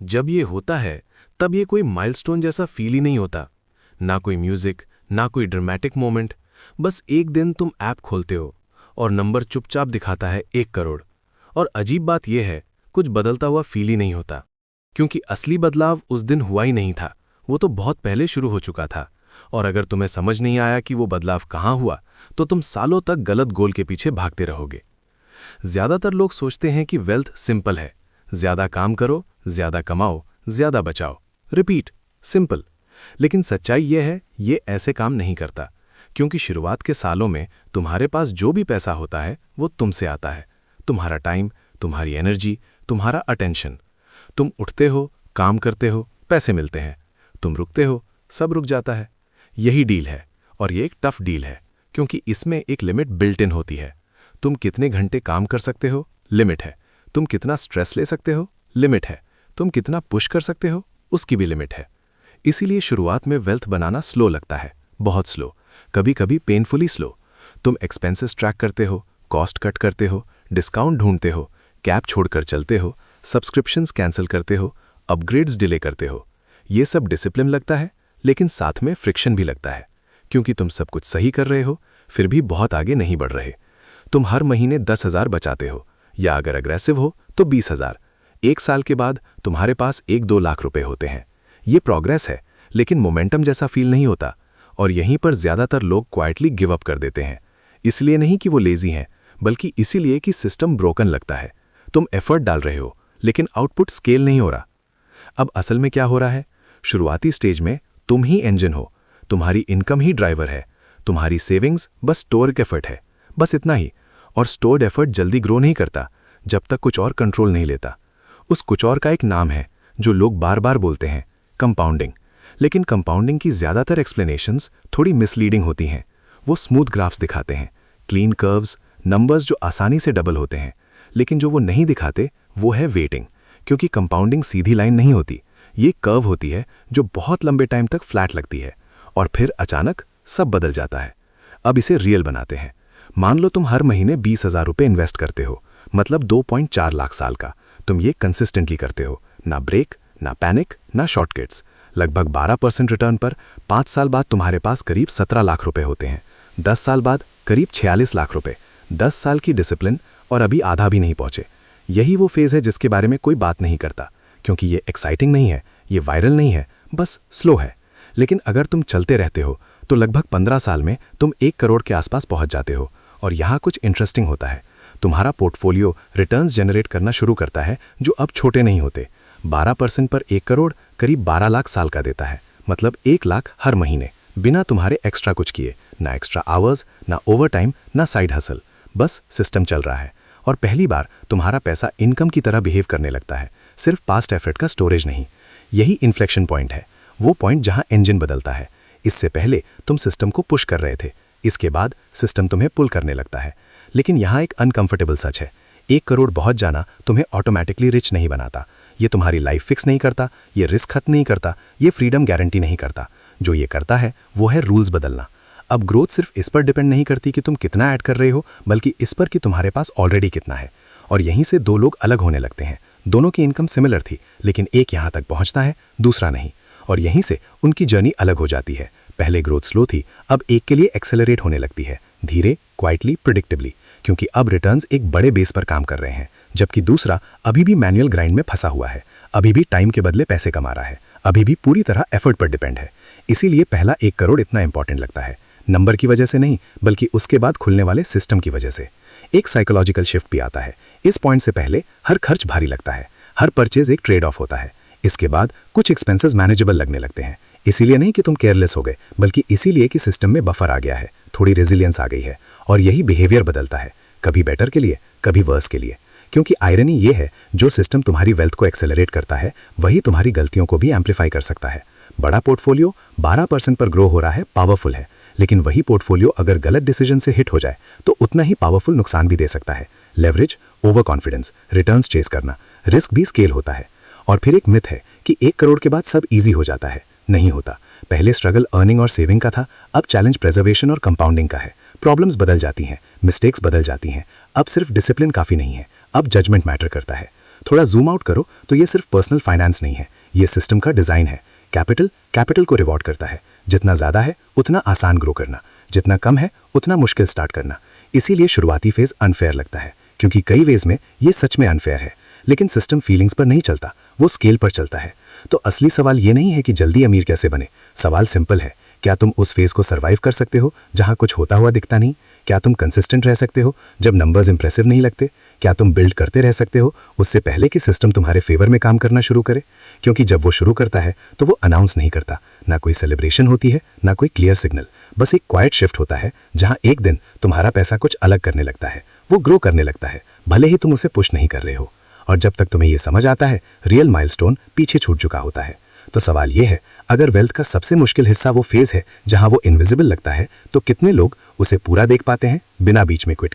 जब ये होता है तब ये कोई माइलस्टोन जैसा फील ही नहीं होता, ना कोई म्यूजिक, ना कोई ड्रामेटिक मोमेंट। बस एक दिन तुम ऐप खोलते हो और नंबर चुपचाप दिखाता है 1 करोड़। और अजीब बात यह है, कुछ बदलता हुआ फील ही नहीं होता, क्योंकि असली बदलाव उस दिन हुआ ही नहीं था, वो तो बहुत पहले शुरू हो चुका था। और अगर तुम्हें समझ नहीं आया कि वो बदलाव कहाँ हुआ, तो तुम सालों तक गलत गोल के पीछे भागते रहोगे। ज्यादातर लोग सोचते हैं कि वेल्थ सिंपल है, ज्यादा काम करो, ज्यादा कमाओ, ज्यादा बचाओ, रिपीट, सिंपल। लेकिन सच्चाई यह है, ये ऐसे काम नहीं करता, क्योंकि शुरुआत के सालों में तुम्हारे पास जो भी पैसा होता है वो तुमसे आता है। तुम्हारा टाइम, तुम्हारी एनर्जी, तुम्हारा अटेंशन। तुम उठते हो, काम करते हो, पैसे मिलते हैं। तुम रुकते हो, सब रुक जाता है। यही डील है, और ये एक टफ डील है, क्योंकि इसमें एक लिमिट बिल्ट इन होती है। तुम कितने घंटे काम कर सकते हो, लिमिट है। तुम कितना स्ट्रेस ले सकते हो, लिमिट है। तुम कितना पुश कर सकते हो, उसकी भी लिमिट है। इसीलिए शुरुआत में वेल्थ बनाना स्लो लगता है, बहुत स्लो, कभी कभी पेनफुली स्लो। तुम एक्सपेंसेस ट्रैक करते हो, कॉस्ट कट करते हो, डिस्काउंट ढूंढते हो, कैब छोड़कर चलते हो, सब्सक्रिप्शंस कैंसिल करते हो, अपग्रेड्स डिले करते हो। ये सब डिसिप्लिन लगता है, लेकिन साथ में फ्रिक्शन भी लगता है, क्योंकि तुम सब कुछ सही कर रहे हो, फिर भी बहुत आगे नहीं बढ़ रहे। तुम हर महीने 10,000 बचाते हो, या अगर अग्रेसिव हो तो 20,000। 1 साल के बाद तुम्हारे पास 1-2 लाख रुपए होते हैं। ये प्रोग्रेस है, लेकिन मोमेंटम जैसा फील नहीं होता। और यहीं पर ज्यादातर लोग क्वाइटली गिव अप कर देते हैं। इसलिए नहीं कि वो लेजी हैं, बल्कि इसीलिए कि सिस्टम ब्रोकन लगता है। तुम एफर्ट डाल रहे हो, लेकिन आउटपुट स्केल नहीं हो रहा। अब असल में क्या हो रहा है? शुरुआती स्टेज में तुम ही इंजन हो, तुम्हारी इनकम ही ड्राइवर है, तुम्हारी सेविंग्स बस स्टोर्ड एफर्ट है, बस इतना ही। और स्टोर्ड एफर्ट जल्दी ग्रो नहीं करता जब तक कुछ और कंट्रोल नहीं लेता। उस कुछ और का एक नाम है जो लोग बार बार बोलते हैं, कंपाउंडिंग। लेकिन कंपाउंडिंग की ज्यादातर एक्सप्लेनेशंस थोड़ी मिसलीडिंग होती हैं। वो स्मूथ ग्राफ्स दिखाते हैं, क्लीन कर्व्स, नंबर्स जो आसानी से डबल होते हैं, लेकिन जो वो नहीं दिखाते वो है वेटिंग। क्योंकि कंपाउंडिंग सीधी लाइन नहीं होती, ये कर्व होती है जो बहुत लंबे टाइम तक फ्लैट लगती है, और फिर अचानक सब बदल जाता है। अब इसे रियल बनाते हैं। मान लो तुम हर महीने 20,000 रुपये इन्वेस्ट करते हो, मतलब 2.4 लाख साल का। तुम ये कंसिस्टेंटली करते हो, ना ब्रेक, ना पैनिक, ना शॉर्टकट्स। लगभग 12% रिटर्न पर 5 साल बाद तुम्हारे पास करीब 17 लाख रुपए होते हैं। 10 साल बाद करीब 46 लाख रुपए। 10 साल की डिसिप्लिन, और अभी आधा भी नहीं पहुंचे। यही वो फेज है जिसके बारे में कोई बात नहीं करता, क्योंकि ये एक्साइटिंग नहीं है, ये वायरल नहीं है, बस स्लो है। लेकिन अगर तुम चलते रहते हो तो लगभग 15 साल में तुम 1 करोड़ के आसपास पहुंच जाते हो। और यहाँ कुछ इंटरेस्टिंग होता है, तुम्हारा पोर्टफोलियो रिटर्न्स जनरेट करना शुरू करता है, जो अब छोटे नहीं होते। 12% पर 1 करोड़ करीब 12 लाख साल का देता है, मतलब 1 लाख हर महीने, बिना तुम्हारे एक्स्ट्रा कुछ किए। ना एक्स्ट्रा आवर्स, ना ओवर टाइम, ना साइड हसल, बस सिस्टम चल रहा है। और पहली बार तुम्हारा पैसा इनकम की तरह बिहेव करने लगता है, सिर्फ पास्ट एफर्ट का स्टोरेज नहीं। यही इन्फ्लेक्शन पॉइंट है, वो पॉइंट जहां इंजन बदलता है। इससे पहले तुम सिस्टम को पुश कर रहे थे, इसके बाद सिस्टम तुम्हें पुल करने लगता है। लेकिन यहाँ एक अनकंफर्टेबल सच है, 1 करोड़ पहुंच जाना तुम्हें ऑटोमेटिकली रिच नहीं बनाता। ये तुम्हारी लाइफ फिक्स नहीं करता, ये रिस्क खत्म नहीं करता, ये फ्रीडम गारंटी नहीं करता। जो ये करता है वो है रूल्स बदलना। अब ग्रोथ सिर्फ इस पर डिपेंड नहीं करती कि तुम कितना ऐड कर रहे हो, बल्कि इस पर कि तुम्हारे पास ऑलरेडी कितना है। और यहीं से 2 लोग अलग होने लगते हैं। दोनों की इनकम सिमिलर थी, लेकिन एक यहाँ तक पहुँचता है, दूसरा नहीं। और यहीं से उनकी जर्नी अलग हो जाती है। पहले ग्रोथ स्लो थी, अब एक के लिए एक्सेलरेट होने लगती है, धीरे, क्वाइटली, प्रिडिक्टेबली, क्योंकि अब रिटर्न्स एक बड़े बेस पर काम कर रहे हैं। जबकि दूसरा अभी भी मैनुअल ग्राइंड में फंसा हुआ है, अभी भी टाइम के बदले पैसे कमा रहा है, अभी भी पूरी तरह एफर्ट पर डिपेंड है। इसीलिए पहला 1 करोड़ इतना इंपॉर्टेंट लगता है, नंबर की वजह से नहीं, बल्कि उसके बाद खुलने वाले सिस्टम की वजह से। एक साइकोलॉजिकल शिफ्ट भी आता है। इस पॉइंट से पहले हर खर्च भारी लगता है, हर परचेज एक ट्रेड ऑफ होता है। इसके बाद कुछ एक्सपेंसेस मैनेजेबल लगने लगते हैं। इसीलिए नहीं कि तुम केयरलेस हो गए, बल्कि इसीलिए कि सिस्टम में बफर आ गया है, थोड़ी रेजिलियंस आ गई है। और यही बिहेवियर बदलता है, कभी बेटर के लिए, कभी वर्स के लिए। क्योंकि आयरनी ये है, जो सिस्टम तुम्हारी वेल्थ को एक्सेलरेट करता है, वही तुम्हारी गलतियों को भी एम्पलीफाई कर सकता है। बड़ा पोर्टफोलियो 12% पर ग्रो हो रहा है, पावरफुल है, लेकिन वही पोर्टफोलियो अगर गलत डिसीजन से हिट हो जाए तो उतना ही पावरफुल नुकसान भी दे सकता है। Leverage, overconfidence, returns chase करना, रिस्क भी स्केल होता है। और फिर एक मिथ है कि 1 करोड़ के बाद सब इजी हो जाता है। नहीं होता। पहले स्ट्रगल अर्निंग और सेविंग का था, अब चैलेंज प्रिजर्वेशन और कंपाउंडिंग का है। प्रॉब्लम्स बदल जाती हैं, मिस्टेक्स बदल जाती हैं। अब सिर्फ डिसिप्लिन काफ़ी नहीं है, अब जजमेंट मैटर करता है। थोड़ा जूम आउट करो तो ये सिर्फ पर्सनल फाइनेंस नहीं है, ये सिस्टम का डिजाइन है। कैपिटल को रिवॉर्ड करता है। जितना ज्यादा है उतना आसान ग्रो करना, जितना कम है उतना मुश्किल स्टार्ट करना। इसीलिए शुरुआती फेज अनफेयर लगता है, क्योंकि कई वेज में ये सच में अनफेयर है, लेकिन सिस्टम फीलिंग्स पर नहीं चलता, वो स्केल पर चलता है। तो असली सवाल ये नहीं है कि जल्दी अमीर कैसे बने, सवाल सिंपल है, क्या तुम उस फेज को सर्वाइव कर सकते हो जहां कुछ होता हुआ दिखता नहीं? क्या तुम कंसिस्टेंट रह सकते हो जब नंबर्स इंप्रेसिव नहीं लगते? क्या तुम बिल्ड करते रह सकते हो उससे पहले कि सिस्टम तुम्हारे फेवर में काम करना शुरू करे? क्योंकि जब वो शुरू करता है तो वो अनाउंस नहीं करता, ना कोई सेलिब्रेशन होती है, ना कोई क्लियर सिग्नल, बस एक क्वाइट शिफ्ट होता है जहां एक दिन तुम्हारा पैसा कुछ अलग करने लगता है, वो ग्रो करने लगता है, भले ही तुम उसे पुश नहीं कर रहे हो। और जब तक तुम्हें यह समझ आता है, रियल माइलस्टोन पीछे छूट चुका होता है। तो सवाल यह है, अगर वेल्थ का सबसे मुश्किल हिस्सा वो फेज है जहां वो इनविजिबल लगता है, तो कितने लोग उसे पूरा देख पाते हैं बिना बीच में क्विट